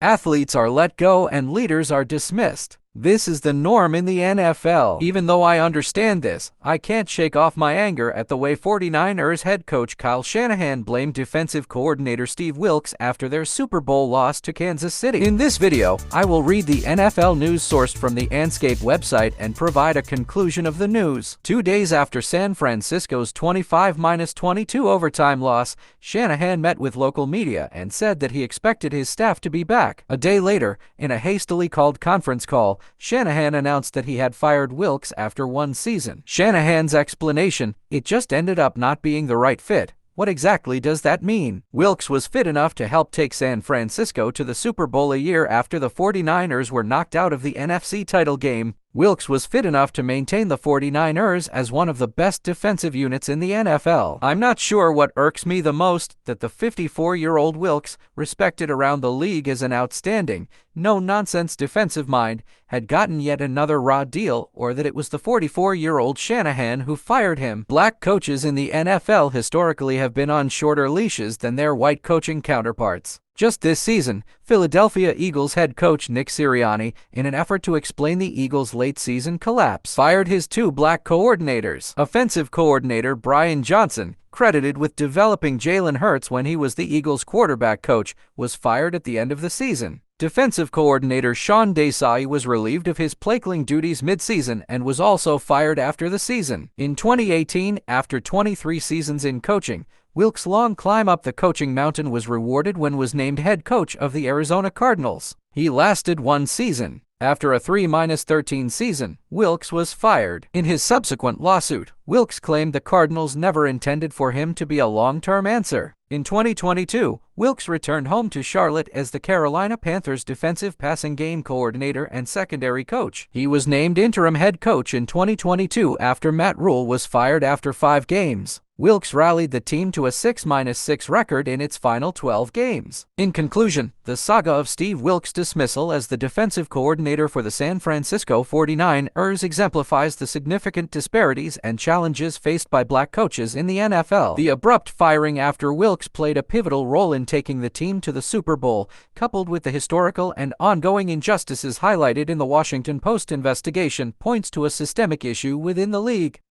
Athletes are let go and leaders are dismissed. This is the norm in the NFL. Even though I understand this, I can't shake off my anger at the way 49ers head coach Kyle Shanahan blamed defensive coordinator Steve Wilks after their Super Bowl loss to Kansas City. In this video, I will read the NFL news sourced from the Anscape website and provide a conclusion of the news. 2 days after San Francisco's 25-22 overtime loss, Shanahan met with local media and said that he expected his staff to be back. A day later, in a hastily called conference call, Shanahan announced that he had fired Wilks after one season. Shanahan's explanation: "It just ended up not being the right fit." What exactly does that mean? Wilks was fit enough to help take San Francisco to the Super Bowl a year after the 49ers were knocked out of the NFC title game. Wilks was fit enough to maintain the 49ers as one of the best defensive units in the NFL. I'm not sure what irks me the most, that the 54-year-old Wilks, respected around the league as an outstanding, no-nonsense defensive mind, had gotten yet another raw deal, or that it was the 44-year-old Shanahan who fired him. Black coaches in the NFL historically have been on shorter leashes than their white coaching counterparts. Just this season, Philadelphia Eagles head coach Nick Sirianni, in an effort to explain the Eagles' late-season collapse, fired his two black coordinators. Offensive coordinator Brian Johnson, credited with developing Jalen Hurts when he was the Eagles' quarterback coach, was fired at the end of the season. Defensive coordinator Sean Desai was relieved of his play-calling duties mid-season and was also fired after the season. In 2018, after 23 seasons in coaching, Wilks' long climb up the coaching mountain was rewarded when was named head coach of the Arizona Cardinals. He lasted one season. After a 3-13 season, Wilks was fired. In his subsequent lawsuit, Wilks claimed the Cardinals never intended for him to be a long-term answer. In 2022, Wilks returned home to Charlotte as the Carolina Panthers' defensive passing game coordinator and secondary coach. He was named interim head coach in 2022 after Matt Rule was fired after 5 games. Wilks rallied the team to a 6-6 record in its final 12 games. In conclusion, the saga of Steve Wilks' dismissal as the defensive coordinator for the San Francisco 49ers exemplifies the significant disparities and challenges faced by black coaches in the NFL. The abrupt firing after Wilks played a pivotal role in taking the team to the Super Bowl, coupled with the historical and ongoing injustices highlighted in the Washington Post investigation, points to a systemic issue within the league.